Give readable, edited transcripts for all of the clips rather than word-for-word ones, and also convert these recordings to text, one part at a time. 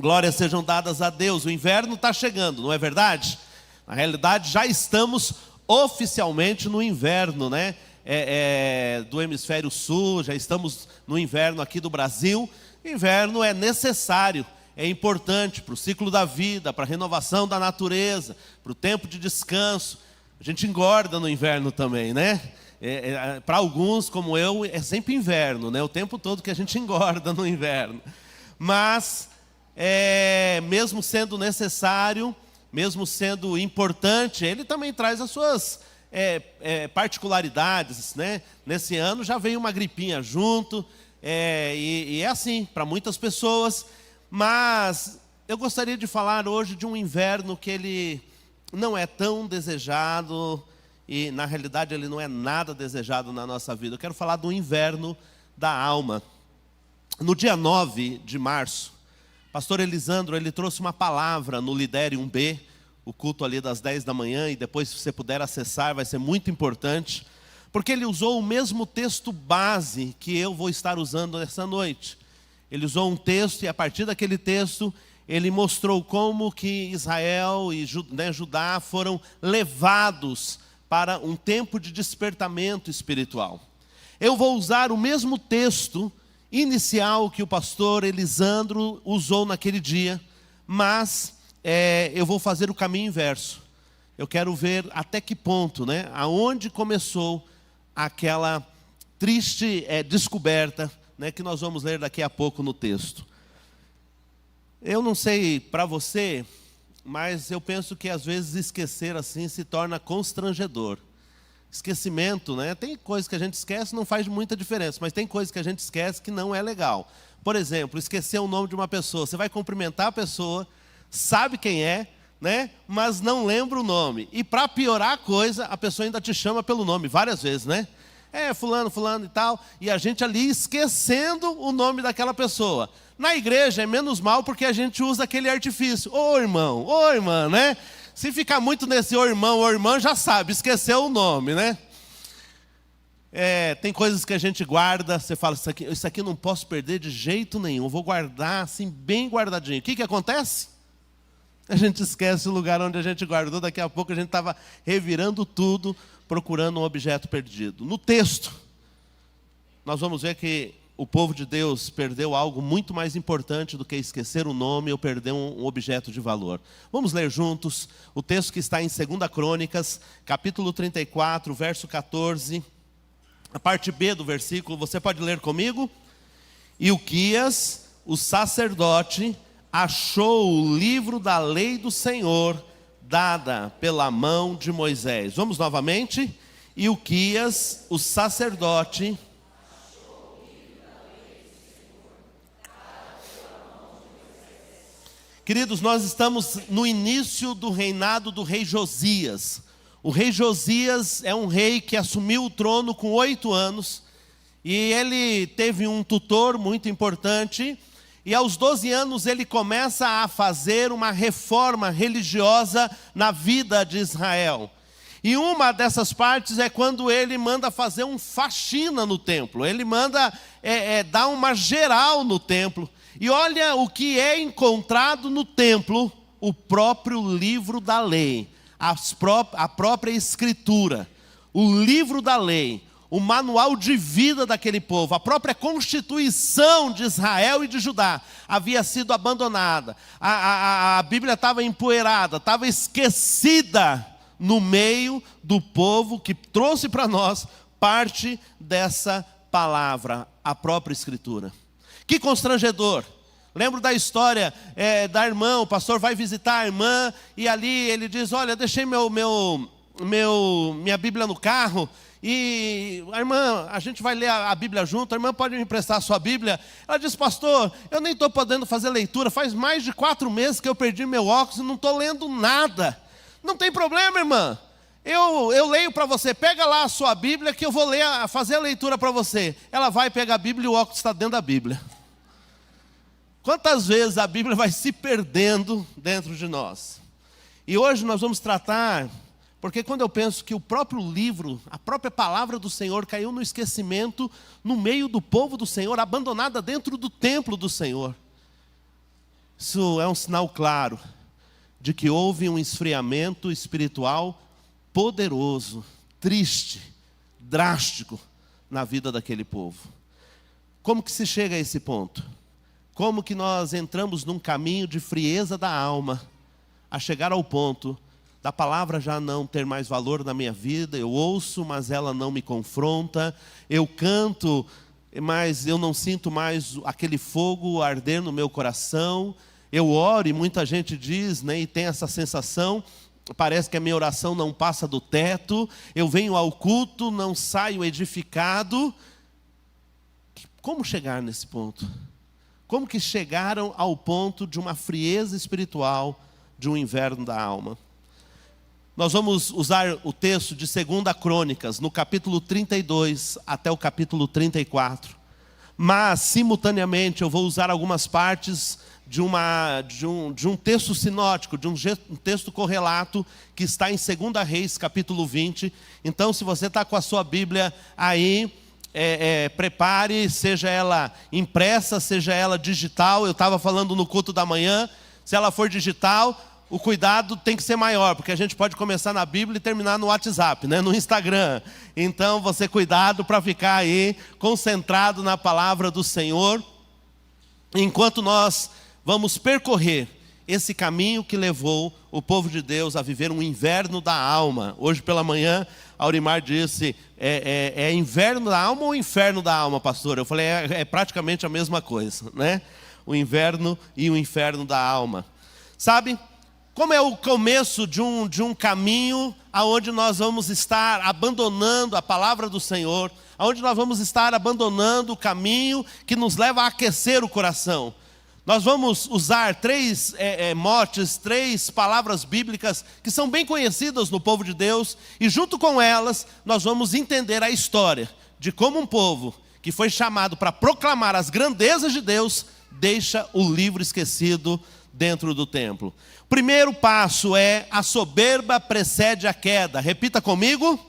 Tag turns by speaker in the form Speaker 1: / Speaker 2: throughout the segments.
Speaker 1: Glórias sejam dadas a Deus. O inverno está chegando, não é verdade? Na realidade, já estamos oficialmente no inverno, né? Do hemisfério sul, já estamos no inverno aqui do Brasil. Inverno é necessário, é importante para o ciclo da vida, para a renovação da natureza, para o tempo de descanso. A gente engorda no inverno também, né? Para alguns, como eu, é sempre inverno, né? O tempo todo que a gente engorda no inverno. Mas, mesmo sendo necessário, mesmo sendo importante, ele também traz as suas particularidades, né? Nesse ano já veio uma gripinha junto, e é assim para muitas pessoas. Mas eu gostaria de falar hoje de um inverno que ele não é tão desejado, e na realidade ele não é nada desejado na nossa vida. Eu quero falar do inverno da alma. No dia 9 de março, pastor Elisandro, ele trouxe uma palavra no Lidere 1B, o culto ali das 10 da manhã, e depois, se você puder acessar, vai ser muito importante, porque ele usou o mesmo texto base que eu vou estar usando nessa noite. Ele usou um texto, e a partir daquele texto, ele mostrou como que Israel e Judá foram levados para um tempo de despertamento espiritual. Eu vou usar o mesmo texto inicial que o pastor Elisandro usou naquele dia, mas eu vou fazer o caminho inverso. Eu quero ver até que ponto, né, aonde começou aquela triste descoberta, né, que nós vamos ler daqui a pouco no texto. Eu não sei para você, mas eu penso que às vezes esquecer assim se torna constrangedor. Esquecimento, né? Tem coisas que a gente esquece, não faz muita diferença, mas tem coisas que a gente esquece que não é legal. Por exemplo, esquecer o nome de uma pessoa. Você vai cumprimentar a pessoa, sabe quem é, né? Mas não lembra o nome. E para piorar a coisa, a pessoa ainda te chama pelo nome várias vezes, né? Fulano, fulano e tal, e a gente ali esquecendo o nome daquela pessoa. Na igreja é menos mal porque a gente usa aquele artifício. Ô irmão, ô irmã, né? Se ficar muito nesse ô irmão, ô irmã, já sabe, esqueceu o nome, né? Tem coisas que a gente guarda, você fala, isso aqui eu não posso perder de jeito nenhum, eu vou guardar assim, bem guardadinho. O que acontece? A gente esquece o lugar onde a gente guardou, daqui a pouco a gente estava revirando tudo, procurando um objeto perdido. No texto, nós vamos ver que o povo de Deus perdeu algo muito mais importante do que esquecer o nome ou perder um objeto de valor. Vamos ler juntos o texto que está em 2 Crônicas, capítulo 34, verso 14, a parte B do versículo, você pode ler comigo? Ilquias, o sacerdote, achou o livro da lei do Senhor, dada pela mão de Moisés. Vamos novamente? Ilquias, o sacerdote, queridos, nós estamos no início do reinado do rei Josias. O rei Josias é um rei que assumiu o trono com 8 anos. E ele teve um tutor muito importante. E aos 12 anos ele começa a fazer uma reforma religiosa na vida de Israel. E uma dessas partes é quando ele manda fazer uma faxina no templo. Ele manda dar uma geral no templo. E olha o que é encontrado no templo: o próprio livro da lei, a própria escritura, o livro da lei, o manual de vida daquele povo, a própria constituição de Israel e de Judá havia sido abandonada. A Bíblia estava empoeirada, estava esquecida no meio do povo que trouxe para nós parte dessa palavra, a própria escritura. Que constrangedor. Lembro da história da irmã, o pastor vai visitar a irmã, e ali ele diz, olha, deixei minha Bíblia no carro, e a irmã, a gente vai ler a Bíblia junto, a irmã pode me emprestar a sua Bíblia? Ela diz, pastor, eu nem estou podendo fazer leitura, faz mais de 4 meses que eu perdi meu óculos e não estou lendo nada. Não tem problema, irmã. Eu leio para você, pega lá a sua Bíblia que eu vou fazer a leitura para você. Ela vai pegar a Bíblia e o óculos está dentro da Bíblia. Quantas vezes a Bíblia vai se perdendo dentro de nós? E hoje nós vamos tratar, porque quando eu penso que o próprio livro, a própria palavra do Senhor caiu no esquecimento no meio do povo do Senhor, abandonada dentro do templo do Senhor. Isso é um sinal claro de que houve um esfriamento espiritual poderoso, triste, drástico na vida daquele povo. Como que se chega a esse ponto? Como que nós entramos num caminho de frieza da alma, a chegar ao ponto da palavra já não ter mais valor na minha vida? Eu ouço, mas ela não me confronta. Eu canto, mas eu não sinto mais aquele fogo arder no meu coração. Eu oro e muita gente diz, né, e tem essa sensação, parece que a minha oração não passa do teto. Eu venho ao culto, não saio edificado. Como chegar nesse ponto? Como que chegaram ao ponto de uma frieza espiritual, de um inverno da alma? Nós vamos usar o texto de 2 Crônicas, no capítulo 32 até o capítulo 34. Mas, simultaneamente, eu vou usar algumas partes de um texto sinótico, de um texto correlato, que está em 2 Reis, capítulo 20. Então, se você está com a sua Bíblia aí, prepare, seja ela impressa, seja ela digital. Eu estava falando no culto da manhã, se ela for digital, o cuidado tem que ser maior, porque a gente pode começar na Bíblia e terminar no WhatsApp, né, no Instagram. Então, você cuidado para ficar aí concentrado na palavra do Senhor, enquanto nós vamos percorrer esse caminho que levou o povo de Deus a viver um inverno da alma. Hoje pela manhã, Aurimar disse, é inverno da alma ou inferno da alma, pastor? Eu falei, é praticamente a mesma coisa, né? O inverno e o inferno da alma. Sabe, como é o começo de um caminho aonde nós vamos estar abandonando a palavra do Senhor, aonde nós vamos estar abandonando o caminho que nos leva a aquecer o coração. Nós vamos usar três motes, três palavras bíblicas que são bem conhecidas no povo de Deus, e junto com elas nós vamos entender a história de como um povo que foi chamado para proclamar as grandezas de Deus, deixa o livro esquecido dentro do templo. O primeiro passo é: a soberba precede a queda. Repita comigo: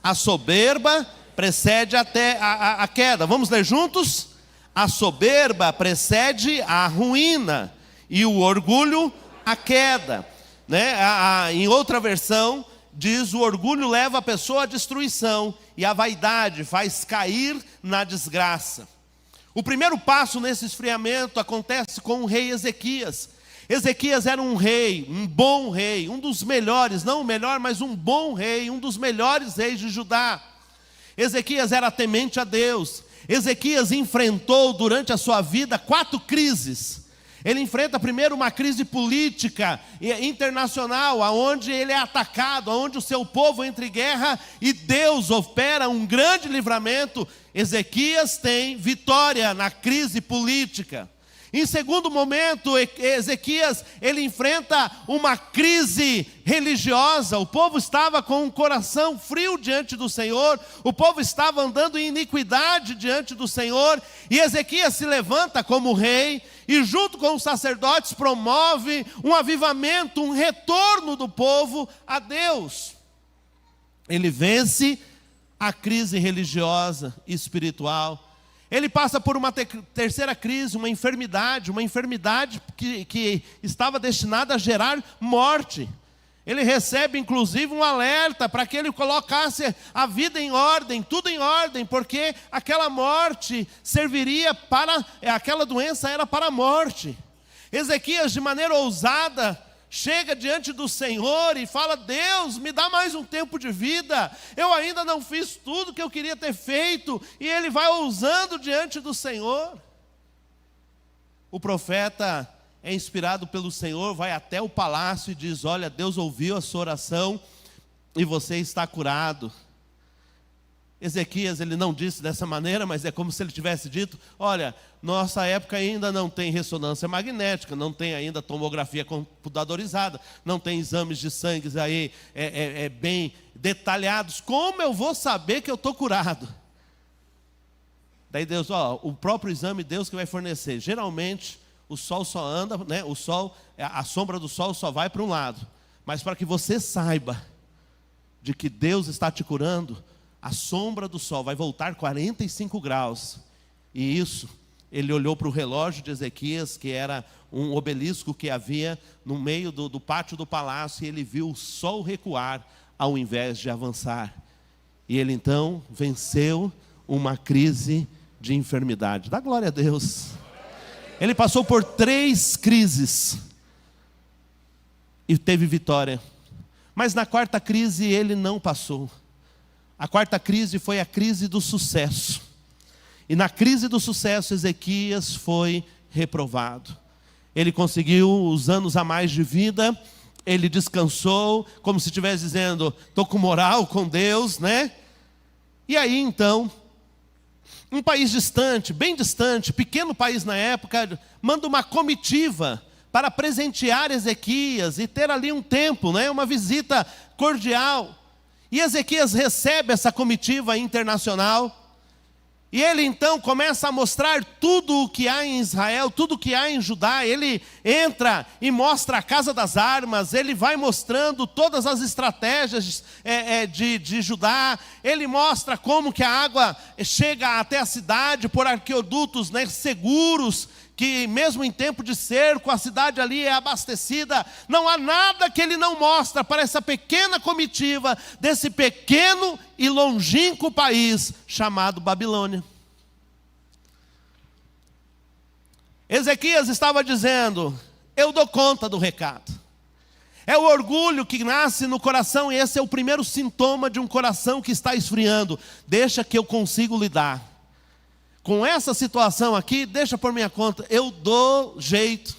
Speaker 1: a soberba precede até a queda. Vamos ler juntos? A soberba precede a ruína e o orgulho a queda, né? Em outra versão diz: o orgulho leva a pessoa à destruição e a vaidade faz cair na desgraça. O primeiro passo nesse esfriamento acontece com o rei Ezequias. Ezequias era um rei, um bom rei, um dos melhores, não o melhor, mas um bom rei, um dos melhores reis de Judá. Ezequias era temente a Deus. Ezequias enfrentou durante a sua vida 4 crises. Ele enfrenta primeiro uma crise política internacional, onde ele é atacado, onde o seu povo entra em guerra e Deus opera um grande livramento. Ezequias tem vitória na crise política. Em segundo momento, Ezequias, ele enfrenta uma crise religiosa. O povo estava com um coração frio diante do Senhor, o povo estava andando em iniquidade diante do Senhor, e Ezequias se levanta como rei, e junto com os sacerdotes promove um avivamento, um retorno do povo a Deus. Ele vence a crise religiosa e espiritual. Ele passa por uma terceira crise, uma enfermidade que estava destinada a gerar morte. Ele recebe inclusive um alerta para que ele colocasse a vida em ordem, tudo em ordem, porque aquela morte serviria para, aquela doença era para a morte. Ezequias, de maneira ousada, chega diante do Senhor e fala: Deus, me dá mais um tempo de vida, eu ainda não fiz tudo que eu queria ter feito. E ele vai ousando diante do Senhor. O profeta é inspirado pelo Senhor, vai até o palácio e diz: olha, Deus ouviu a sua oração e você está curado. Ezequias, ele não disse dessa maneira, mas é como se ele tivesse dito: olha, nossa época ainda não tem ressonância magnética, não tem ainda tomografia computadorizada, não tem exames de sangue aí bem detalhados, como eu vou saber que eu estou curado? Daí Deus, o próprio exame Deus que vai fornecer. Geralmente o sol só anda, né? O sol, a sombra do sol só vai para um lado, mas para que você saiba de que Deus está te curando, a sombra do sol vai voltar 45 graus, e isso ele olhou para o relógio de Ezequias, que era um obelisco que havia no meio do pátio do palácio, e ele viu o sol recuar ao invés de avançar. E ele então venceu uma crise de enfermidade. Dá glória a Deus. Ele passou por 3 crises e teve vitória. Mas na 4ª crise ele não passou. A 4ª crise foi a crise do sucesso. E na crise do sucesso, Ezequias foi reprovado. Ele conseguiu os anos a mais de vida, ele descansou, como se estivesse dizendo, estou com moral com Deus, né? E aí então, um país distante, bem distante, pequeno país na época, manda uma comitiva para presentear Ezequias e ter ali um tempo, né? Uma visita cordial. E Ezequias recebe essa comitiva internacional. E ele então começa a mostrar tudo o que há em Israel, tudo o que há em Judá. Ele entra e mostra a casa das armas, ele vai mostrando todas as estratégias de Judá. Ele mostra como que a água chega até a cidade por arqueodutos, né, seguros, que mesmo em tempo de cerco, a cidade ali é abastecida. Não há nada que ele não mostra para essa pequena comitiva desse pequeno e longínquo país chamado Babilônia. Ezequias estava dizendo, eu dou conta do recado. É o orgulho que nasce no coração, e esse é o primeiro sintoma de um coração que está esfriando. Deixa que eu consigo lidar com essa situação aqui, deixa por minha conta, eu dou jeito.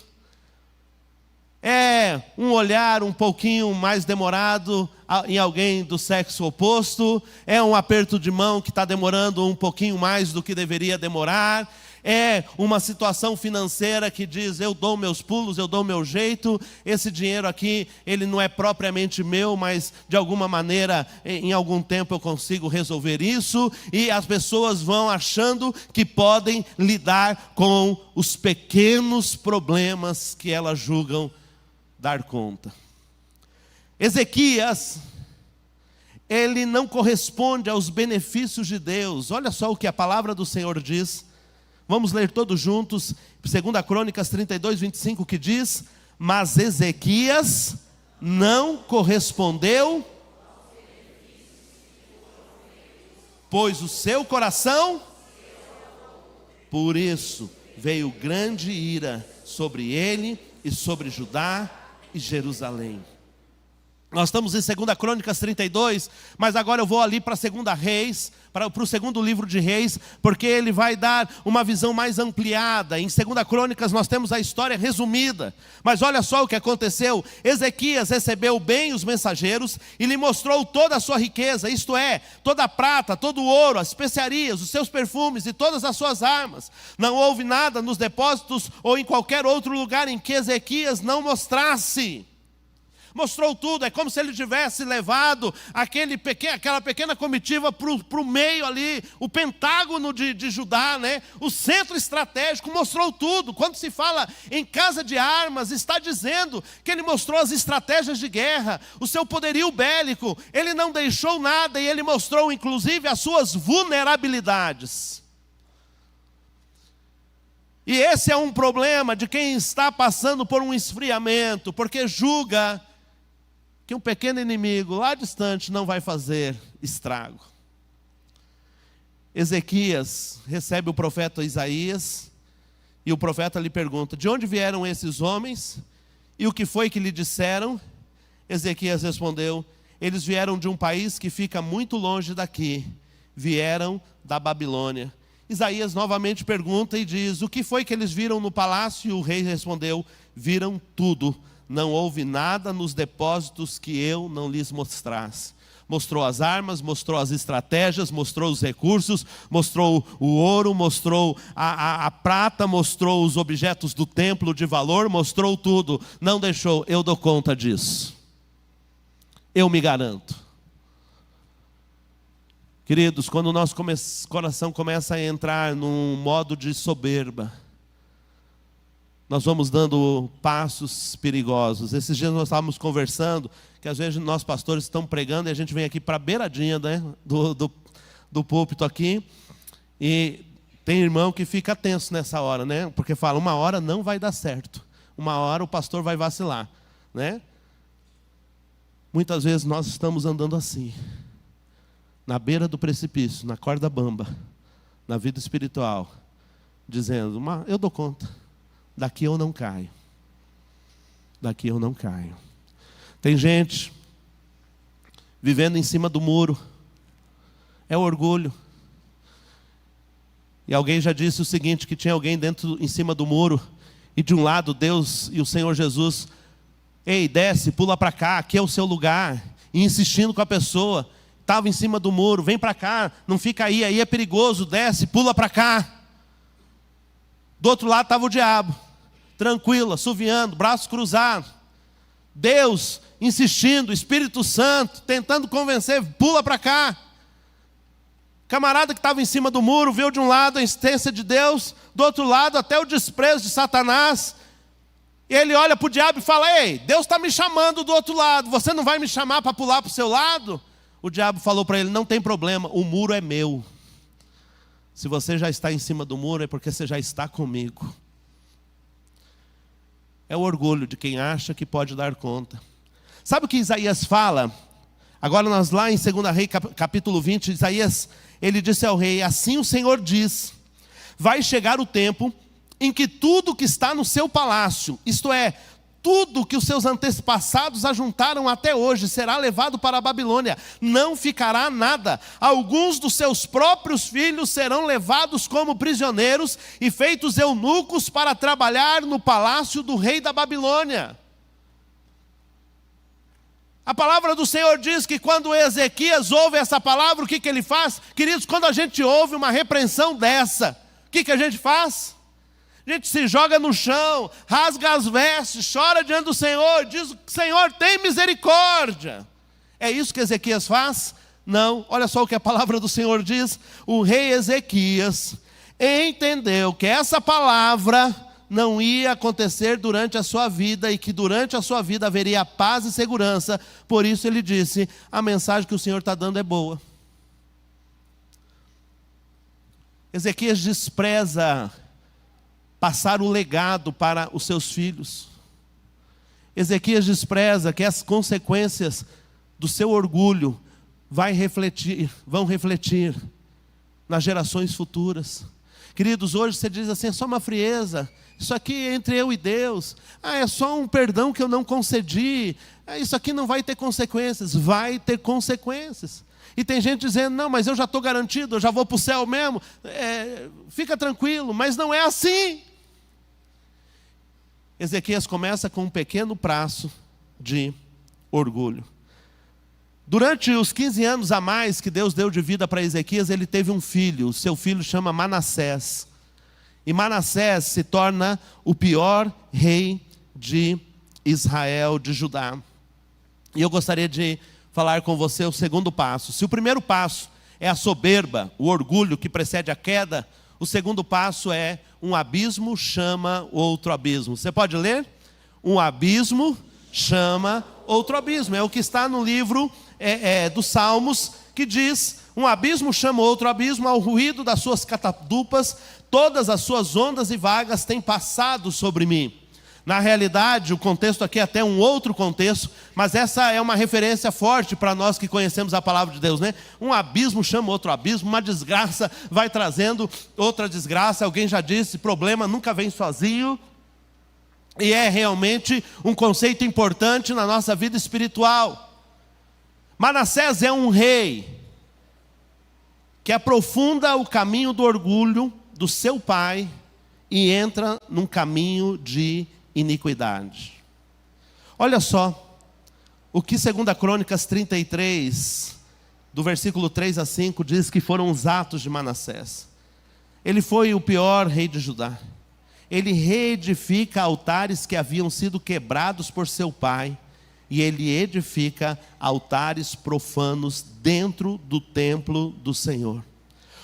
Speaker 1: É um olhar um pouquinho mais demorado em alguém do sexo oposto, é um aperto de mão que está demorando um pouquinho mais do que deveria demorar, é uma situação financeira que diz, eu dou meus pulos, eu dou meu jeito, esse dinheiro aqui, ele não é propriamente meu, mas de alguma maneira, em algum tempo eu consigo resolver isso, e as pessoas vão achando que podem lidar com os pequenos problemas que elas julgam dar conta. Ezequias, ele não corresponde aos benefícios de Deus. Olha só o que a palavra do Senhor diz. Vamos ler todos juntos, 2 Crônicas 32, 25, que diz, mas Ezequias não correspondeu, pois o seu coração, por isso veio grande ira sobre ele e sobre Judá e Jerusalém. Nós estamos em 2 Crônicas 32, mas agora eu vou ali para 2 Reis, para o 2º livro de Reis, porque ele vai dar uma visão mais ampliada. Em 2 Crônicas nós temos a história resumida, mas olha só o que aconteceu. Ezequias recebeu bem os mensageiros e lhe mostrou toda a sua riqueza, isto é, toda a prata, todo o ouro, as especiarias, os seus perfumes e todas as suas armas. Não houve nada nos depósitos ou em qualquer outro lugar em que Ezequias não mostrasse. Mostrou tudo, é como se ele tivesse levado aquela pequena comitiva para o meio ali, o pentágono de Judá, né? O centro estratégico, mostrou tudo. Quando se fala em casa de armas, está dizendo que ele mostrou as estratégias de guerra, o seu poderio bélico, ele não deixou nada e ele mostrou inclusive as suas vulnerabilidades. E esse é um problema de quem está passando por um esfriamento, porque julga que um pequeno inimigo lá distante não vai fazer estrago. Ezequias recebe o profeta Isaías, e o profeta lhe pergunta, de onde vieram esses homens? E o que foi que lhe disseram? Ezequias respondeu, eles vieram de um país que fica muito longe daqui, vieram da Babilônia. Isaías novamente pergunta e diz, o que foi que eles viram no palácio? E o rei respondeu, viram tudo. Não houve nada nos depósitos que eu não lhes mostrasse. Mostrou as armas, mostrou as estratégias, mostrou os recursos, mostrou o ouro, mostrou a prata, mostrou os objetos do templo de valor, mostrou tudo. Não deixou, eu dou conta disso. Eu me garanto. Queridos, quando o nosso coração começa a entrar num modo de soberba, nós vamos dando passos perigosos. Esses dias nós estávamos conversando, que às vezes nós pastores estamos pregando e a gente vem aqui para a beiradinha, né, do púlpito aqui, e Tem irmão que fica tenso nessa hora, né? Porque fala, uma hora não vai dar certo. Uma hora o pastor vai vacilar, né? Muitas vezes nós estamos andando assim, na beira do precipício, na corda bamba, na vida espiritual, dizendo, eu dou conta, daqui eu não caio. Daqui eu não caio. Tem gente vivendo em cima do muro. É orgulho. E alguém já disse o seguinte, que tinha alguém em cima do muro, e de um lado Deus e o Senhor Jesus, ei, desce, pula para cá, aqui é o seu lugar. E insistindo com a pessoa, estava em cima do muro, vem para cá, não fica aí é perigoso, desce, pula para cá. Do outro lado estava o diabo, tranquilo, assoviando, braços cruzados. Deus insistindo, Espírito Santo, tentando convencer, pula para cá. Camarada que estava em cima do muro, viu de um lado a insistência de Deus, do outro lado até o desprezo de Satanás. E ele olha para o diabo e fala, ei, Deus está me chamando do outro lado, você não vai me chamar para pular para o seu lado? O diabo falou para ele, não tem problema, o muro é meu. Se você já está em cima do muro é porque você já está comigo. É o orgulho de quem acha que pode dar conta. Sabe o que Isaías fala? Agora nós lá em 2 Reis capítulo 20, Isaías, ele disse ao rei, assim o Senhor diz, vai chegar o tempo em que tudo que está no seu palácio, isto é, tudo que os seus antepassados ajuntaram até hoje, será levado para a Babilônia, não ficará nada. Alguns dos seus próprios filhos serão levados como prisioneiros e feitos eunucos para trabalhar no palácio do rei da Babilônia. A palavra do Senhor diz que quando Ezequias ouve essa palavra, o que ele faz? Queridos, quando a gente ouve uma repreensão dessa, o que a gente faz? A gente se joga no chão, rasga as vestes, chora diante do Senhor, diz, Senhor, tem misericórdia. É isso que Ezequias faz? Não, olha só o que a palavra do Senhor diz. O rei Ezequias entendeu que essa palavra não ia acontecer durante a sua vida e que durante a sua vida haveria paz e segurança. Por isso ele disse, a mensagem que o Senhor está dando é boa. Ezequias despreza passar o legado para os seus filhos. Ezequias despreza que as consequências do seu orgulho vão refletir nas gerações futuras. Queridos, hoje você diz assim, é só uma frieza, isso aqui é entre eu e Deus, é só um perdão que eu não concedi, isso aqui não vai ter consequências. Vai ter consequências. E tem gente dizendo, não, mas eu já estou garantido, eu já vou para o céu mesmo, fica tranquilo, mas não é assim. Ezequias começa com um pequeno traço de orgulho. Durante os 15 anos a mais que Deus deu de vida para Ezequias, ele teve um filho, o seu filho chama Manassés. E Manassés se torna o pior rei de Israel, de Judá. E eu gostaria de falar com você o segundo passo. Se o primeiro passo é a soberba, o orgulho que precede a queda, o segundo passo é um abismo chama outro abismo. Você pode ler? Um abismo chama outro abismo. É o que está no livro dos Salmos, que diz, um abismo chama outro abismo, ao ruído das suas catadupas, todas as suas ondas e vagas têm passado sobre mim. Na realidade, o contexto aqui é até um outro contexto, mas essa é uma referência forte para nós que conhecemos a palavra de Deus, né? Um abismo chama outro abismo, uma desgraça vai trazendo outra desgraça. Alguém já disse, problema nunca vem sozinho. E é realmente um conceito importante na nossa vida espiritual. Manassés é um rei que aprofunda o caminho do orgulho do seu pai e entra num caminho de iniquidade. Olha só o que 2 Crônicas 33, do versículo 3 a 5, diz que foram os atos de Manassés. Ele foi o pior rei de Judá. Ele reedifica altares que haviam sido quebrados por seu pai, e ele edifica altares profanos dentro do templo do Senhor.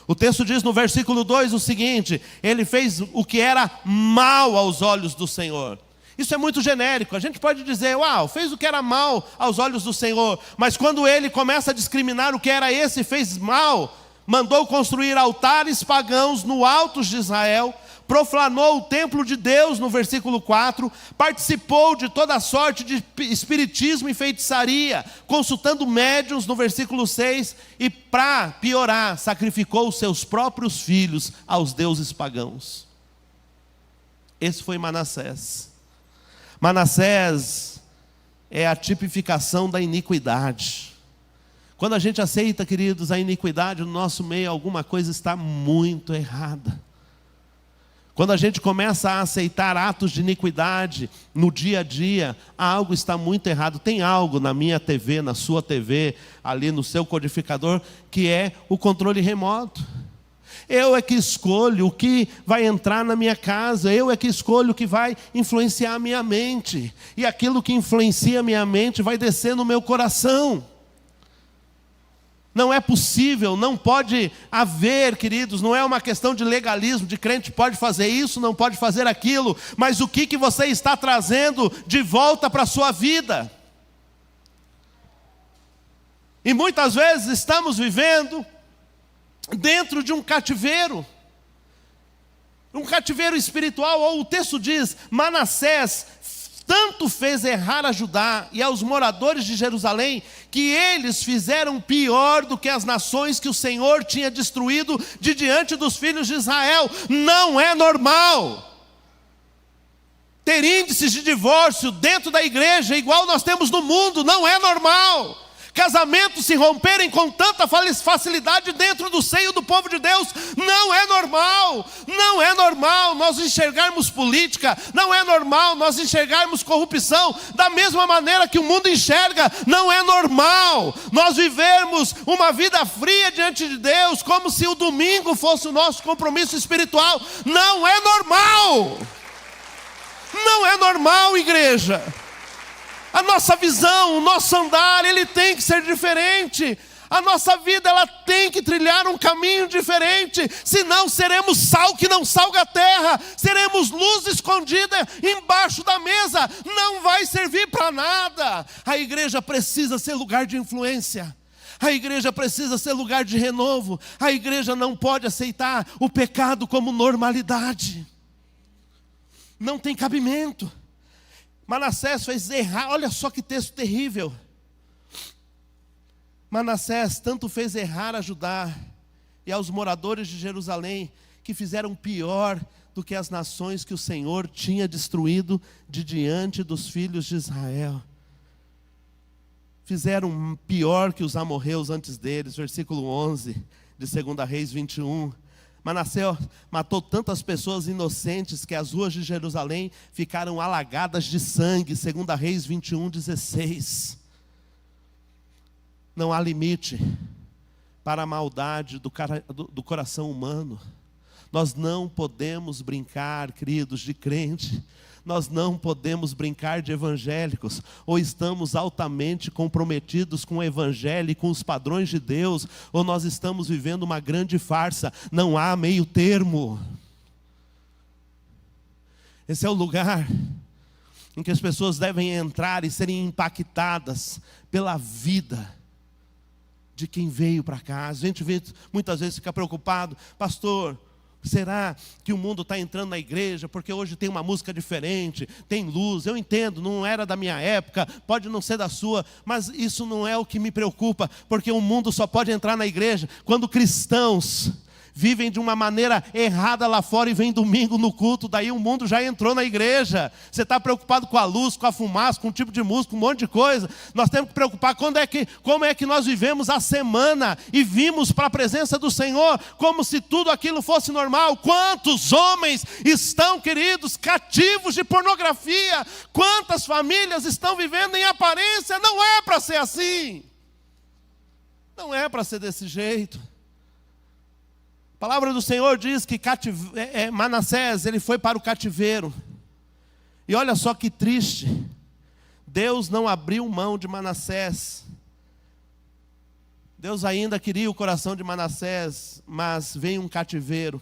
Speaker 1: O texto diz no versículo 2 o seguinte, ele fez o que era mal aos olhos do Senhor. Isso é muito genérico, a gente pode dizer, uau, fez o que era mal aos olhos do Senhor, mas quando ele começa a discriminar o que era esse, fez mal, mandou construir altares pagãos no altos de Israel, profanou o templo de Deus, no versículo 4, participou de toda sorte de espiritismo e feitiçaria, consultando médiuns, no versículo 6, e para piorar, sacrificou os seus próprios filhos aos deuses pagãos. Esse foi Manassés. Manassés é a tipificação da iniquidade. Quando a gente aceita, queridos, a iniquidade no nosso meio, alguma coisa está muito errada. Quando a gente começa a aceitar atos de iniquidade no dia a dia, algo está muito errado. Tem algo na minha TV, na sua TV, ali no seu codificador, que é o controle remoto. Eu é que escolho o que vai entrar na minha casa, eu é que escolho o que vai influenciar a minha mente. E aquilo que influencia a minha mente vai descer no meu coração. Não é possível, não pode haver, queridos, não é uma questão de legalismo, de crente pode fazer isso, não pode fazer aquilo, mas o que você está trazendo de volta para a sua vida? E muitas vezes estamos vivendo dentro de um cativeiro espiritual, ou o texto diz, Manassés tanto fez errar a Judá e aos moradores de Jerusalém, que eles fizeram pior do que as nações que o Senhor tinha destruído de diante dos filhos de Israel. Não é normal ter índices de divórcio dentro da igreja, igual nós temos no mundo. Não é normal casamentos se romperem com tanta facilidade dentro do seio do povo de Deus. Não é normal, não é normal nós enxergarmos política, não é normal nós enxergarmos corrupção da mesma maneira que o mundo enxerga. Não é normal nós vivermos uma vida fria diante de Deus, como se o domingo fosse o nosso compromisso espiritual. Não é normal, não é normal, igreja. A nossa visão, o nosso andar, ele tem que ser diferente. A nossa vida, ela tem que trilhar um caminho diferente. Senão seremos sal que não salga a terra. Seremos luz escondida embaixo da mesa. Não vai servir para nada. A igreja precisa ser lugar de influência. A igreja precisa ser lugar de renovo. A igreja não pode aceitar o pecado como normalidade. Não tem cabimento. Manassés fez errar, olha só que texto terrível. Manassés tanto fez errar a Judá e aos moradores de Jerusalém, que fizeram pior do que as nações que o Senhor tinha destruído de diante dos filhos de Israel. Fizeram pior que os amorreus antes deles, versículo 11 de 2 Reis 21. Manassés matou tantas pessoas inocentes que as ruas de Jerusalém ficaram alagadas de sangue, 2 Reis 21, 16. Não há limite para a maldade do coração humano. Nós não podemos brincar, queridos, de crente. Nós não podemos brincar de evangélicos. Ou estamos altamente comprometidos com o evangelho e com os padrões de Deus, ou nós estamos vivendo uma grande farsa. Não há meio termo. Esse é o lugar em que as pessoas devem entrar e serem impactadas pela vida de quem veio para cá. A gente muitas vezes fica preocupado, pastor, será que o mundo está entrando na igreja porque hoje tem uma música diferente, tem luz? Eu entendo, não era da minha época, pode não ser da sua, mas isso não é o que me preocupa, porque o mundo só pode entrar na igreja quando cristãos vivem de uma maneira errada lá fora e vem domingo no culto, daí o mundo já entrou na igreja. Você está preocupado com a luz, com a fumaça, com o tipo de música, um monte de coisa. Nós temos que preocupar como é que nós vivemos a semana e vimos para a presença do Senhor como se tudo aquilo fosse normal. Quantos homens estão, queridos, cativos de pornografia? Quantas famílias estão vivendo em aparência? Não é para ser assim. Não é para ser desse jeito. A palavra do Senhor diz que Manassés, ele foi para o cativeiro. E olha só que triste. Deus não abriu mão de Manassés. Deus ainda queria o coração de Manassés, mas veio um cativeiro.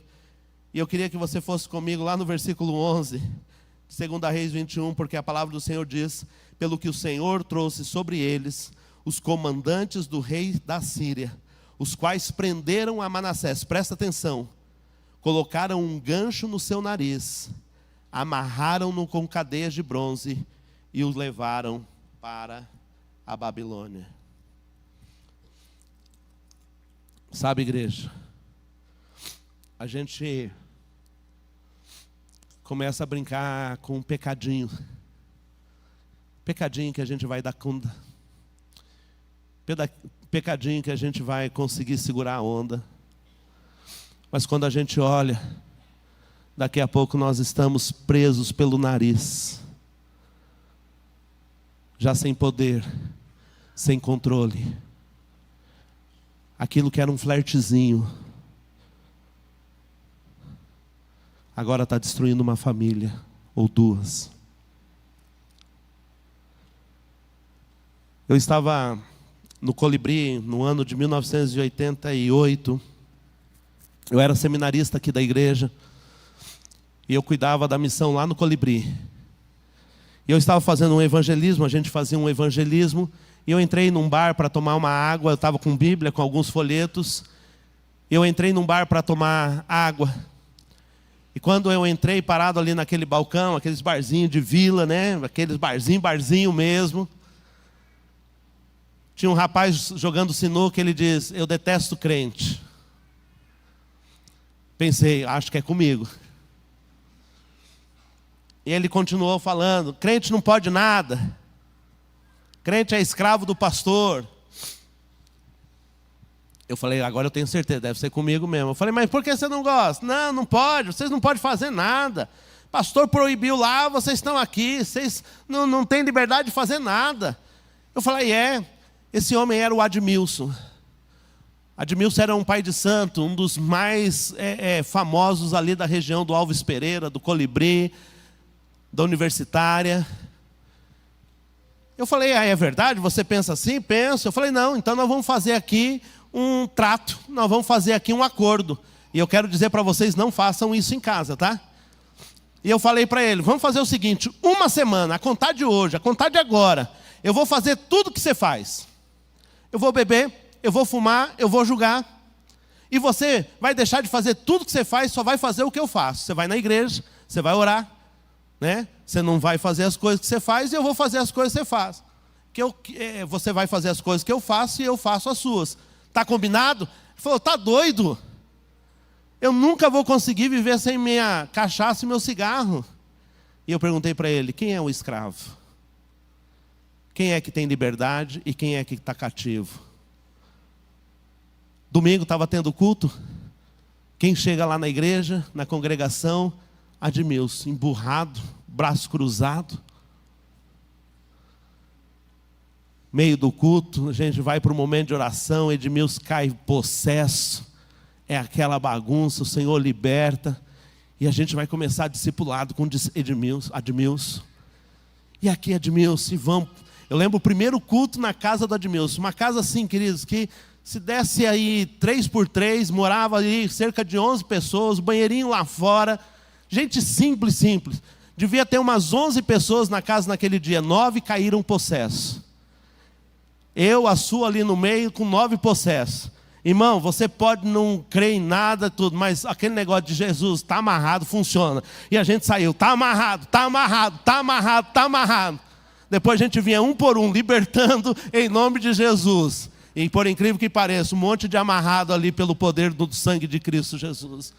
Speaker 1: E eu queria que você fosse comigo lá no versículo 11, de 2 Reis 21, porque a palavra do Senhor diz: pelo que o Senhor trouxe sobre eles os comandantes do rei da Síria, os quais prenderam a Manassés, presta atenção, colocaram um gancho no seu nariz, amarraram-no com cadeias de bronze e o levaram para a Babilônia. Sabe, igreja, a gente começa a brincar com um pecadinho. Pecadinho que a gente vai dar conta. Pecadinho que a gente vai conseguir segurar a onda. Mas quando a gente olha, daqui a pouco nós estamos presos pelo nariz. Já sem poder, sem controle. Aquilo que era um flertezinho, agora está destruindo uma família ou duas. Eu estava no Colibri no ano de 1988. Eu era seminarista aqui da igreja e eu cuidava da missão lá no Colibri. E eu estava fazendo um evangelismo, a gente fazia um evangelismo, e eu entrei num bar para tomar uma água. Eu estava com Bíblia, com alguns folhetos. Eu entrei num bar para tomar água. E quando eu entrei parado ali naquele balcão, aqueles barzinhos de vila, né? Aqueles barzinho mesmo. Tinha um rapaz jogando sinuca, ele diz: eu detesto crente. Pensei, acho que é comigo. E ele continuou falando: crente não pode nada. Crente é escravo do pastor. Eu falei, agora eu tenho certeza, deve ser comigo mesmo. Eu falei, mas por que você não gosta? Não, não pode, vocês não podem fazer nada. Pastor proibiu lá, vocês estão aqui, vocês não têm liberdade de fazer nada. Eu falei, esse homem era o Admilson. Admilson era um pai de santo, um dos mais famosos ali da região do Alves Pereira, do Colibri, da Universitária. Eu falei, é verdade? Você pensa assim? Penso. Eu falei, não, então nós vamos fazer aqui um trato, nós vamos fazer aqui um acordo. E eu quero dizer para vocês, não façam isso em casa, tá? E eu falei para ele, vamos fazer o seguinte, uma semana, a contar de hoje, a contar de agora, eu vou fazer tudo que você faz. Eu vou beber, eu vou fumar, eu vou julgar. E você vai deixar de fazer tudo que você faz, só vai fazer o que eu faço. Você vai na igreja, você vai orar, né? Você não vai fazer as coisas que você faz e eu vou fazer as coisas que você faz. Você vai fazer as coisas que eu faço e eu faço as suas. Está combinado? Ele falou, está doido? Eu nunca vou conseguir viver sem minha cachaça e meu cigarro. E eu perguntei para ele, quem é o escravo? Quem é que tem liberdade e quem é que está cativo? Domingo estava tendo culto. Quem chega lá na igreja, na congregação, Admilson, emburrado, braço cruzado. Meio do culto, a gente vai para um momento de oração, Edmilson cai possesso. É aquela bagunça, o Senhor liberta. E a gente vai começar discipulado com Admilson. E aqui Admilson, e vamos. Eu lembro o primeiro culto na casa do Admilson. Uma casa assim, queridos, que se desse aí 3x3, morava ali cerca de 11 pessoas, banheirinho lá fora. Gente simples. Devia ter umas 11 pessoas na casa naquele dia. 9 caíram possessos. Eu, a sua ali no meio, com 9 possessos. Irmão, você pode não crer em nada, tudo, mas aquele negócio de Jesus está amarrado, funciona. E a gente saiu, está amarrado. Depois a gente vinha um por um, libertando em nome de Jesus. E por incrível que pareça, um monte de amarrado ali pelo poder do sangue de Cristo Jesus.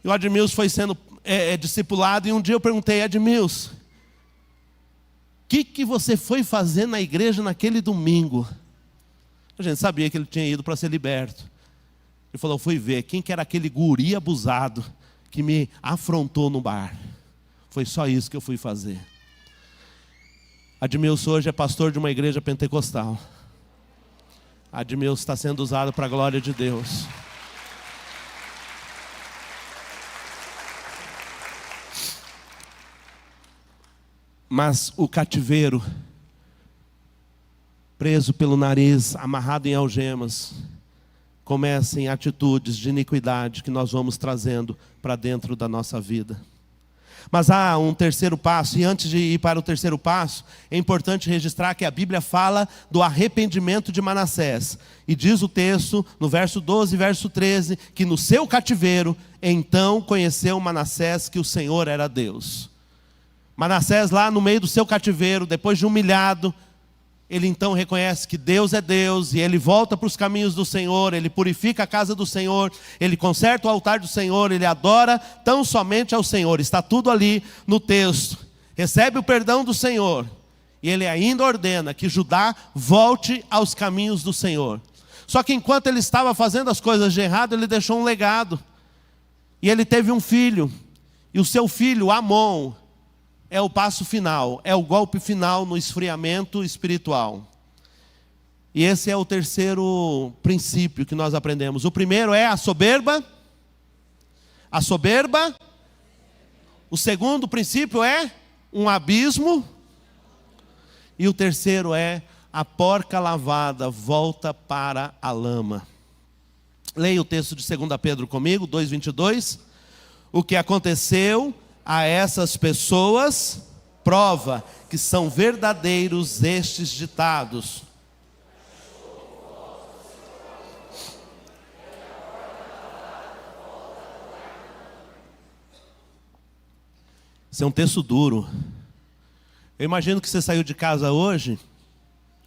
Speaker 1: E o Admilson foi sendo discipulado, e um dia eu perguntei, Admilson, o que você foi fazer na igreja naquele domingo? A gente sabia que ele tinha ido para ser liberto. Ele falou, fui ver quem que era aquele guri abusado que me afrontou no bar. Foi só isso que eu fui fazer. Admilson hoje é pastor de uma igreja pentecostal. Admilson está sendo usado para a glória de Deus. Mas o cativeiro, preso pelo nariz, amarrado em algemas, começa em atitudes de iniquidade que nós vamos trazendo para dentro da nossa vida. Mas há um terceiro passo, e antes de ir para o terceiro passo, é importante registrar que a Bíblia fala do arrependimento de Manassés. E diz o texto, no verso 12 e verso 13, que no seu cativeiro, então conheceu Manassés que o Senhor era Deus. Manassés lá no meio do seu cativeiro, depois de humilhado, ele então reconhece que Deus é Deus, e ele volta para os caminhos do Senhor, ele purifica a casa do Senhor, ele conserta o altar do Senhor, ele adora tão somente ao Senhor. Está tudo ali no texto. Recebe o perdão do Senhor, e ele ainda ordena que Judá volte aos caminhos do Senhor. Só que enquanto ele estava fazendo as coisas de errado, ele deixou um legado. E ele teve um filho, e o seu filho, Amon, é o passo final, é o golpe final no esfriamento espiritual. E esse é o terceiro princípio que nós aprendemos. O primeiro é a soberba. A soberba. O segundo princípio é um abismo. E o terceiro é a porca lavada volta para a lama. Leia o texto de 2 Pedro comigo, 2:22. O que aconteceu a essas pessoas prova que são verdadeiros estes ditados. Esse é um texto duro. Eu imagino que você saiu de casa hoje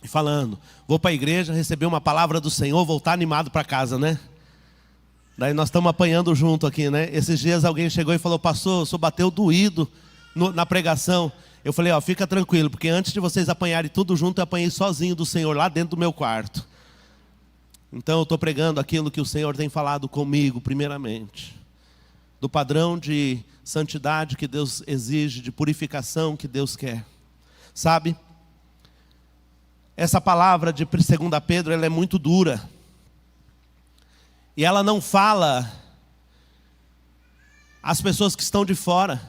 Speaker 1: e falando, vou para a igreja receber uma palavra do Senhor, voltar animado para casa, né? Daí nós estamos apanhando junto aqui, né? Esses dias alguém chegou e falou, pastor, o senhor bateu doído na pregação. Eu falei, ó, fica tranquilo, porque antes de vocês apanharem tudo junto, eu apanhei sozinho do Senhor, lá dentro do meu quarto. Então eu estou pregando aquilo que o Senhor tem falado comigo, primeiramente. Do padrão de santidade que Deus exige, de purificação que Deus quer. Sabe? Essa palavra de 2 Pedro, ela é muito dura. E ela não fala às pessoas que estão de fora.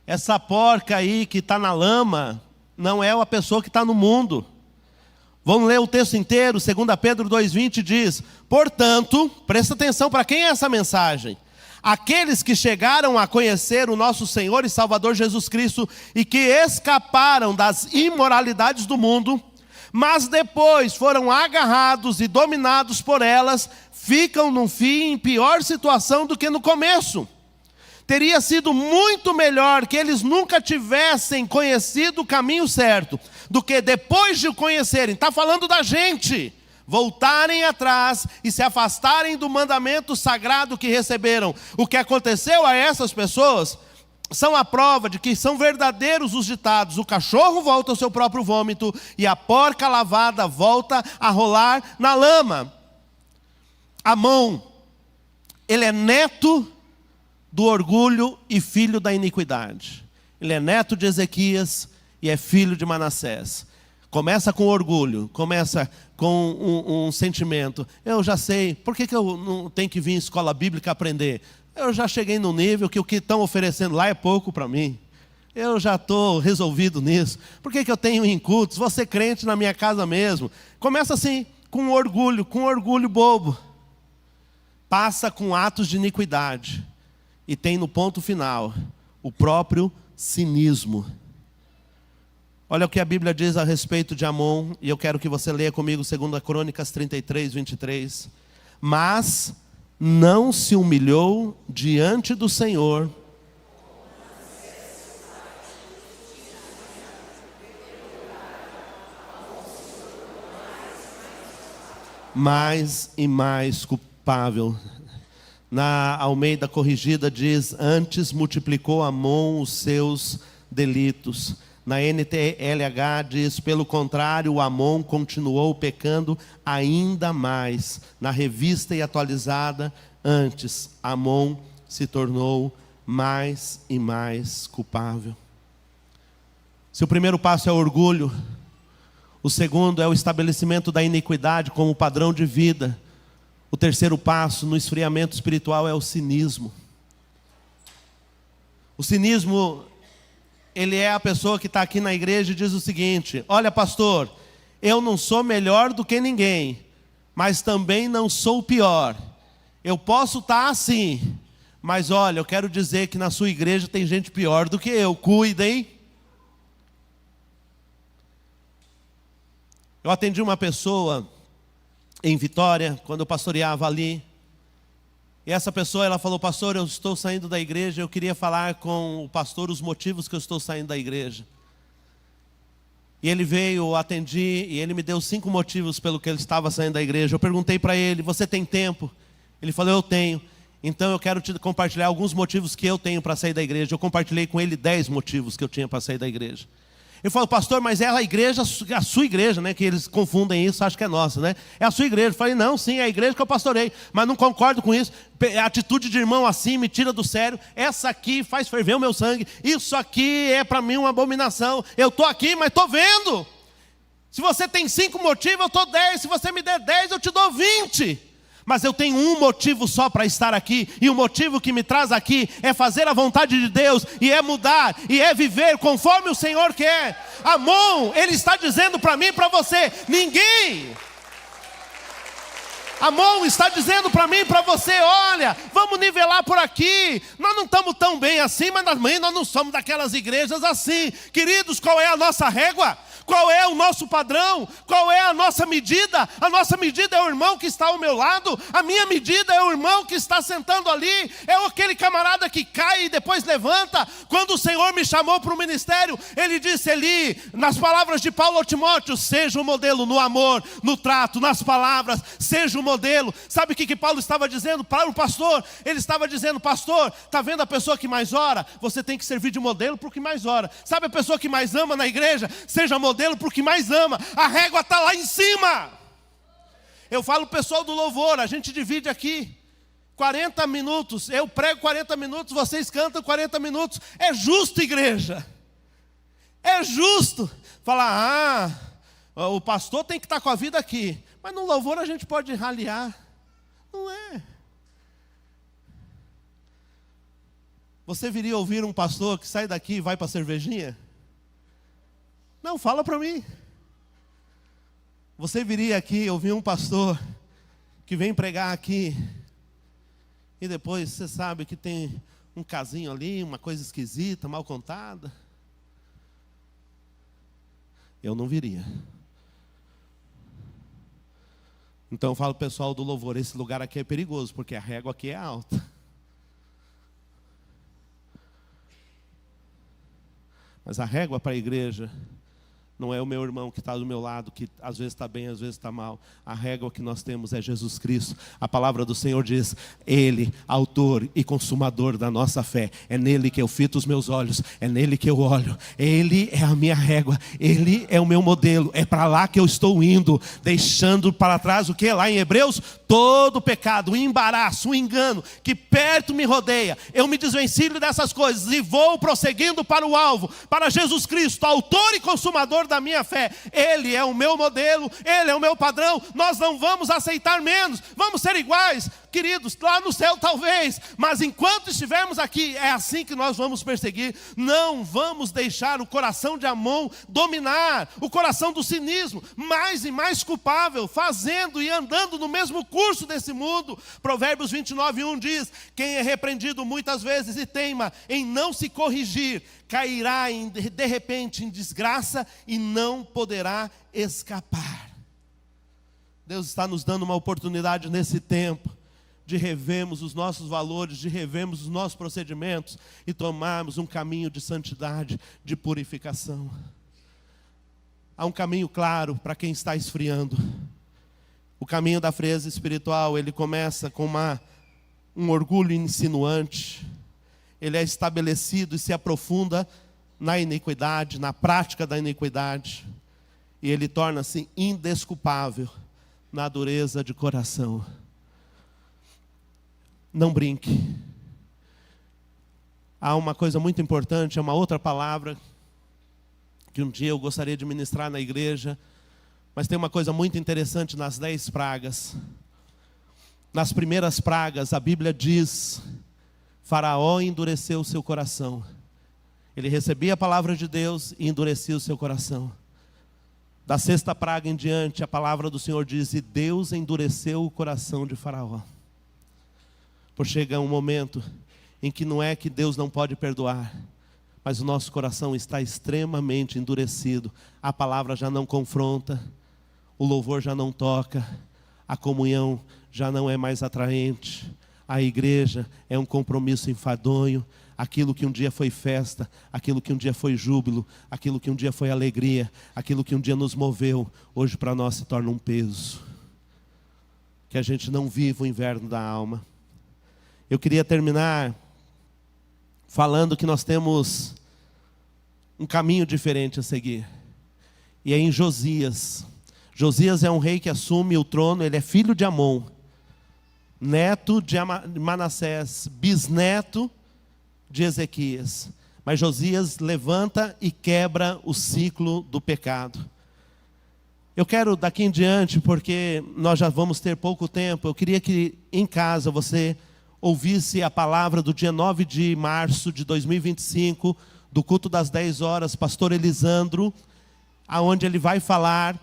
Speaker 1: Essa porca aí que está na lama, não é a pessoa que está no mundo. Vamos ler o texto inteiro, 2 Pedro 2:20 diz, portanto, presta atenção para quem é essa mensagem. Aqueles que chegaram a conhecer o nosso Senhor e Salvador Jesus Cristo e que escaparam das imoralidades do mundo, mas depois foram agarrados e dominados por elas, ficam no fim em pior situação do que no começo. Teria sido muito melhor que eles nunca tivessem conhecido o caminho certo, do que depois de o conhecerem, está falando da gente, voltarem atrás e se afastarem do mandamento sagrado que receberam. O que aconteceu a essas pessoas são a prova de que são verdadeiros os ditados. O cachorro volta ao seu próprio vômito e a porca lavada volta a rolar na lama. Amon, ele é neto do orgulho e filho da iniquidade. Ele é neto de Ezequias e é filho de Manassés. Começa com orgulho, começa com um sentimento. Eu já sei, por que eu não tenho que vir em escola bíblica aprender? Eu já cheguei no nível que o que estão oferecendo lá é pouco para mim. Eu já estou resolvido nisso. Por que eu tenho em cultos? Vou ser crente na minha casa mesmo. Começa assim, com orgulho bobo. Passa com atos de iniquidade. E tem no ponto final, o próprio cinismo. Olha o que a Bíblia diz a respeito de Amon, e eu quero que você leia comigo 2 Crônicas 33:23. Mas não se humilhou diante do Senhor. Mais e mais culpável. Na Almeida Corrigida diz, antes multiplicou Amon os seus delitos. Na NTLH diz, pelo contrário, o Amon continuou pecando ainda mais. Na Revista e Atualizada, antes, Amon se tornou mais e mais culpável. Se o primeiro passo é orgulho, o segundo é o estabelecimento da iniquidade como padrão de vida. O terceiro passo no esfriamento espiritual é o cinismo. O cinismo, ele é a pessoa que está aqui na igreja e diz o seguinte, olha pastor, eu não sou melhor do que ninguém, mas também não sou pior. Eu posso estar assim, Mas olha, eu quero dizer que na sua igreja tem gente pior do que eu. Cuidem. Eu atendi uma pessoa em Vitória, quando eu pastoreava ali. E essa pessoa, ela falou: pastor, eu estou saindo da igreja, eu queria falar com o pastor os motivos que eu estou saindo da igreja. E ele veio, eu atendi, e ele me deu 5 motivos pelo que ele estava saindo da igreja. Eu perguntei para ele: você tem tempo? Ele falou: eu tenho. Então eu quero te compartilhar alguns motivos que eu tenho para sair da igreja. Eu compartilhei com ele 10 motivos que eu tinha para sair da igreja. Ele falou: pastor, mas é a igreja, a sua igreja, né? Que eles confundem isso, acham que é nossa, né? É a sua igreja. Eu falei: não, sim, é a igreja que eu pastorei, mas não concordo com isso. A atitude de irmão assim me tira do sério. Essa aqui faz ferver o meu sangue. Isso aqui é para mim uma abominação. Eu estou aqui, mas estou vendo. Se você tem 5 motivos, eu estou 10. Se você me der 10, eu te dou 20. Mas eu tenho um motivo só para estar aqui, e o motivo que me traz aqui é fazer a vontade de Deus, e é mudar, e é viver conforme o Senhor quer. Amon, Ele está dizendo para mim e para você: ninguém. Amon está dizendo para mim e para você: olha, vamos nivelar por aqui. Nós não estamos tão bem assim, mas também nós não somos daquelas igrejas assim. Queridos, qual é a nossa régua? Qual é o nosso padrão? Qual é a nossa medida? A nossa medida é o irmão que está ao meu lado. A minha medida é o irmão que está sentando ali. É aquele camarada que cai e depois levanta. Quando o Senhor me chamou para o ministério, Ele disse ali, nas palavras de Paulo ao Timóteo: seja o modelo no amor, no trato, nas palavras. Seja o modelo. Sabe o que Paulo estava dizendo para o pastor? Ele estava dizendo: pastor, está vendo a pessoa que mais ora? Você tem que servir de modelo para o que mais ora. Sabe a pessoa que mais ama na igreja? Seja modelo para o que mais ama. A régua está lá em cima. Eu falo pessoal do louvor, a gente divide aqui 40 minutos, eu prego 40 minutos, vocês cantam 40 minutos. É justo, igreja. É justo. Falar: o pastor tem que estar com a vida aqui. Mas no louvor a gente pode raliar. Não é. Você viria ouvir um pastor que sai daqui e vai para a cervejinha? Não, fala para mim. Você viria aqui ouvir um pastor que vem pregar aqui e depois você sabe que tem um casinho ali, uma coisa esquisita, mal contada? Eu não viria. Então eu falo pessoal do louvor: esse lugar aqui é perigoso, porque a régua aqui é alta. Mas a régua para a igreja não é o meu irmão que está do meu lado, que às vezes está bem, às vezes está mal. A régua que nós temos é Jesus Cristo. A palavra do Senhor diz: Ele, autor e consumador da nossa fé. É nele que eu fito os meus olhos, é nele que eu olho. Ele é a minha régua, Ele é o meu modelo. É para lá que eu estou indo, deixando para trás o que? Lá em Hebreus: todo pecado, o embaraço, o engano que perto me rodeia. Eu me desvencilho dessas coisas e vou prosseguindo para o alvo, para Jesus Cristo, autor e consumador da minha fé. Ele é o meu modelo, Ele é o meu padrão. Nós não vamos aceitar menos, vamos ser iguais. Queridos, lá no céu talvez, mas enquanto estivermos aqui, é assim que nós vamos perseguir. Não vamos deixar o coração de Amon dominar, o coração do cinismo, mais e mais culpável, fazendo e andando no mesmo curso desse mundo. Provérbios 29:1 diz: quem é repreendido muitas vezes e teima em não se corrigir, cairá de repente em desgraça e não poderá escapar. Deus está nos dando uma oportunidade nesse tempo de revermos os nossos valores, de revermos os nossos procedimentos e tomarmos um caminho de santidade, de purificação. Há um caminho claro para quem está esfriando. O caminho da frieza espiritual, ele começa com um orgulho insinuante. Ele é estabelecido e se aprofunda na iniquidade, na prática da iniquidade. E ele torna-se indesculpável na dureza de coração. Não brinque. Há uma coisa muito importante, é uma outra palavra que um dia eu gostaria de ministrar na igreja, mas tem uma coisa muito interessante nas 10 pragas. Nas primeiras pragas, a Bíblia diz: Faraó endureceu o seu coração. Ele recebia a palavra de Deus e endurecia o seu coração. Da 6ª praga em diante, a palavra do Senhor diz: e Deus endureceu o coração de Faraó. Por chegar um momento em que não é que Deus não pode perdoar, mas o nosso coração está extremamente endurecido. A palavra já não confronta, o louvor já não toca, a comunhão já não é mais atraente, a igreja é um compromisso enfadonho. Aquilo que um dia foi festa, aquilo que um dia foi júbilo, aquilo que um dia foi alegria, aquilo que um dia nos moveu, hoje para nós se torna um peso. Que a gente não viva o inverno da alma. Eu queria terminar falando que nós temos um caminho diferente a seguir. E é em Josias. Josias é um rei que assume o trono, ele é filho de Amon, neto de Manassés, bisneto de Ezequias. Mas Josias levanta e quebra o ciclo do pecado. Eu quero daqui em diante, porque nós já vamos ter pouco tempo, eu queria que em casa você ouvisse a palavra do dia 9 de março de 2025, do culto das 10 horas, pastor Elisandro, aonde ele vai falar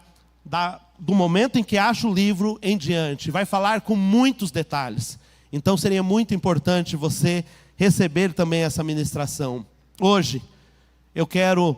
Speaker 1: do momento em que acha o livro em diante, vai falar com muitos detalhes. Então seria muito importante você receber também essa ministração. Hoje, eu quero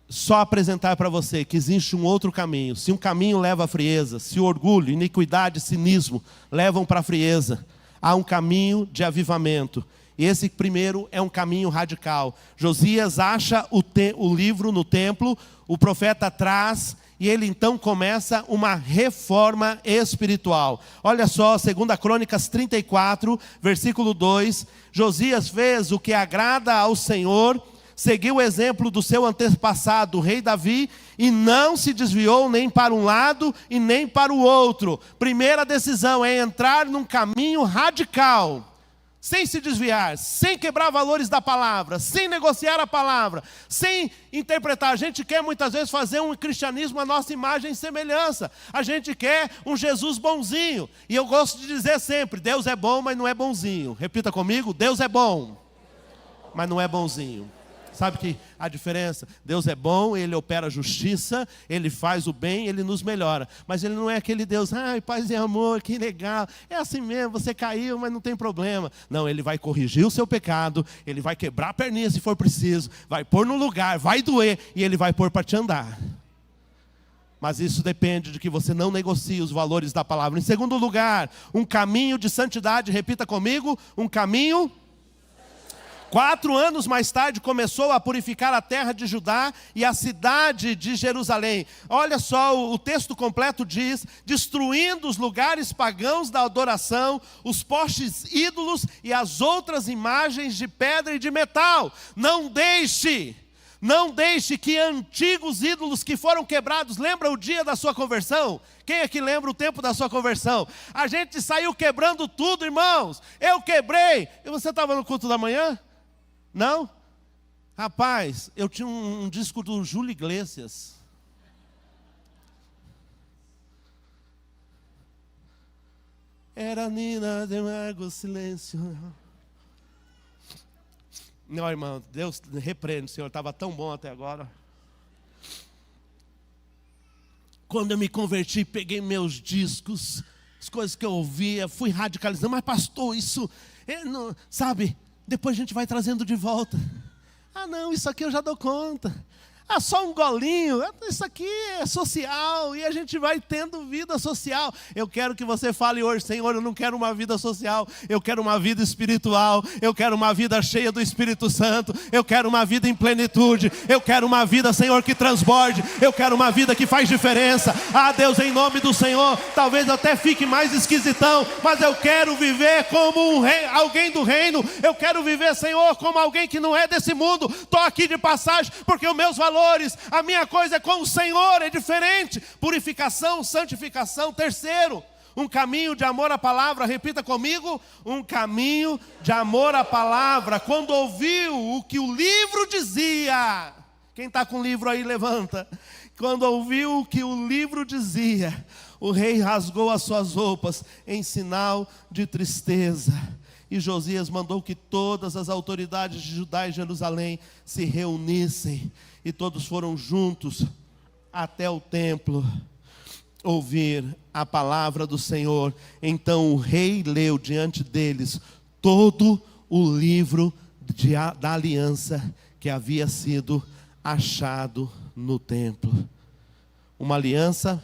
Speaker 1: só apresentar para você que existe um outro caminho. Se um caminho leva à frieza, se o orgulho, iniquidade, cinismo levam para a frieza, há um caminho de avivamento. E esse primeiro é um caminho radical. Josias acha o livro no templo, o profeta traz, e ele então começa uma reforma espiritual. Olha só, 2 Crônicas 34, versículo 2. Josias fez o que agrada ao Senhor, seguiu o exemplo do seu antepassado, o rei Davi, e não se desviou nem para um lado e nem para o outro. Primeira decisão é entrar num caminho radical, sem se desviar, sem quebrar valores da palavra, sem negociar a palavra, sem interpretar. A gente quer muitas vezes fazer um cristianismo à nossa imagem e semelhança. A gente quer um Jesus bonzinho. E eu gosto de dizer sempre, Deus é bom, mas não é bonzinho. Repita comigo, Deus é bom, mas não é bonzinho. Sabe que a diferença? Deus é bom, Ele opera a justiça, Ele faz o bem, Ele nos melhora. Mas Ele não é aquele Deus, ai, paz e amor, que legal. É assim mesmo, você caiu, mas não tem problema. Não, Ele vai corrigir o seu pecado, Ele vai quebrar a perninha se for preciso, vai pôr no lugar, vai doer, e Ele vai pôr para te andar. Mas isso depende de que você não negocie os valores da palavra. Em segundo lugar, um caminho de santidade, repita comigo, um caminho. 4 anos mais tarde começou a purificar a terra de Judá e a cidade de Jerusalém. Olha só, o texto completo diz, destruindo os lugares pagãos da adoração, os postes ídolos e as outras imagens de pedra e de metal. Não deixe que antigos ídolos que foram quebrados, lembra o dia da sua conversão? Quem é que lembra o tempo da sua conversão? A gente saiu quebrando tudo, irmãos. Eu quebrei. E você estava no culto da manhã? Não? Rapaz, eu tinha um disco do Júlio Iglesias. Era Nina de Amargo Silêncio. Não, irmão, Deus repreende, Senhor, estava tão bom até agora. Quando eu me converti, peguei meus discos, as coisas que eu ouvia, fui radicalizando. Mas pastor, isso, não, sabe, depois a gente vai trazendo de volta. Ah não, isso aqui eu já dou conta. Ah, só um golinho, isso aqui é social, e a gente vai tendo vida social. Eu quero que você fale hoje, Senhor, eu não quero uma vida social, eu quero uma vida espiritual, eu quero uma vida cheia do Espírito Santo, eu quero uma vida em plenitude, eu quero uma vida, Senhor, que transborde, eu quero uma vida que faz diferença. Ah, Deus, em nome do Senhor, talvez até fique mais esquisitão, mas eu quero viver como um rei, alguém do reino, eu quero viver, Senhor, como alguém que não é desse mundo. Estou aqui de passagem, porque os meus valores, a minha coisa é com o Senhor, é diferente. Purificação, santificação. Terceiro, um caminho de amor à palavra. Repita comigo, um caminho de amor à palavra. Quando ouviu o que o livro dizia, quem está com o livro aí, levanta. Quando ouviu o que o livro dizia, o rei rasgou as suas roupas em sinal de tristeza. E Josias mandou que todas as autoridades de Judá e Jerusalém se reunissem. E todos foram juntos até o templo ouvir a palavra do Senhor. Então o rei leu diante deles todo o livro da aliança que havia sido achado no templo. Uma aliança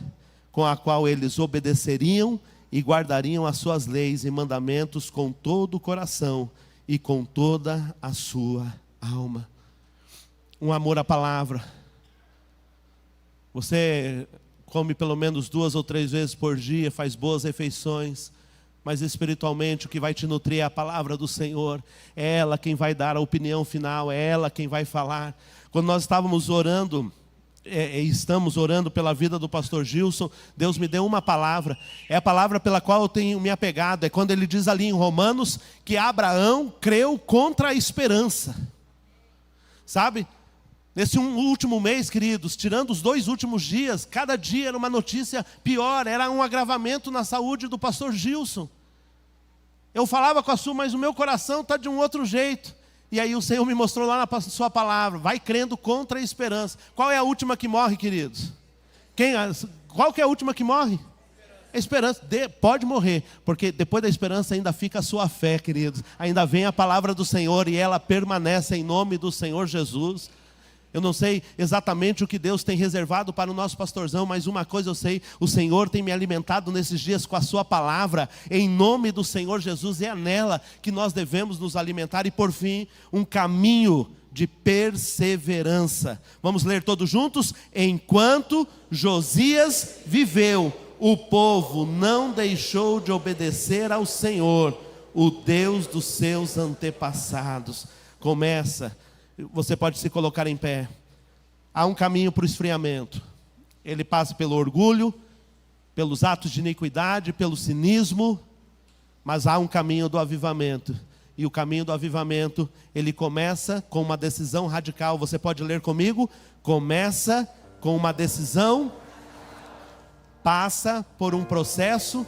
Speaker 1: com a qual eles obedeceriam e guardariam as suas leis e mandamentos com todo o coração e com toda a sua alma. Um amor à palavra. Você come pelo menos 2 ou 3 vezes por dia, faz boas refeições, mas espiritualmente o que vai te nutrir é a palavra do Senhor. É ela quem vai dar a opinião final, é ela quem vai falar. Quando nós estávamos orando, estamos orando pela vida do pastor Gilson, Deus me deu uma palavra, é a palavra pela qual eu tenho me apegado, é quando ele diz ali em Romanos, que Abraão creu contra a esperança. Sabe? Nesse último mês, queridos, tirando os 2 últimos dias, cada dia era uma notícia pior, era um agravamento na saúde do pastor Gilson. Eu falava com a Su, mas o meu coração está de um outro jeito. E aí o Senhor me mostrou lá na sua palavra, vai crendo contra a esperança. Qual é a última que morre, queridos? Qual que é a última que morre? A esperança. Pode morrer, porque depois da esperança ainda fica a sua fé, queridos. Ainda vem a palavra do Senhor e ela permanece em nome do Senhor Jesus. Eu não sei exatamente o que Deus tem reservado para o nosso pastorzão, mas uma coisa eu sei, o Senhor tem me alimentado nesses dias com a sua palavra, em nome do Senhor Jesus, é nela que nós devemos nos alimentar. E por fim, um caminho de perseverança. Vamos ler todos juntos? Enquanto Josias viveu, o povo não deixou de obedecer ao Senhor, o Deus dos seus antepassados. Você pode se colocar em pé. Há um caminho para o esfriamento. Ele passa pelo orgulho, pelos atos de iniquidade, pelo cinismo, mas há um caminho do avivamento. E o caminho do avivamento, ele começa com uma decisão radical. Você pode ler comigo? Começa com uma decisão, passa por um processo,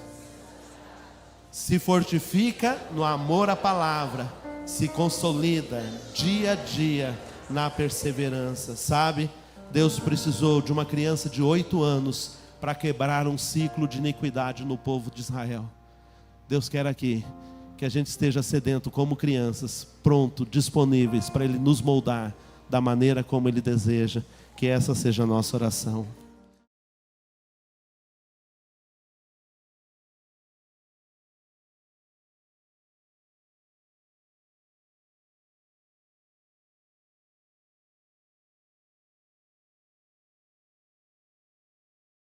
Speaker 1: se fortifica no amor à palavra, se consolida dia a dia na perseverança. Sabe, Deus precisou de uma criança de 8 anos para quebrar um ciclo de iniquidade no povo de Israel. Deus quer aqui que a gente esteja sedento como crianças, pronto, disponíveis para Ele nos moldar da maneira como Ele deseja. Que essa seja a nossa oração.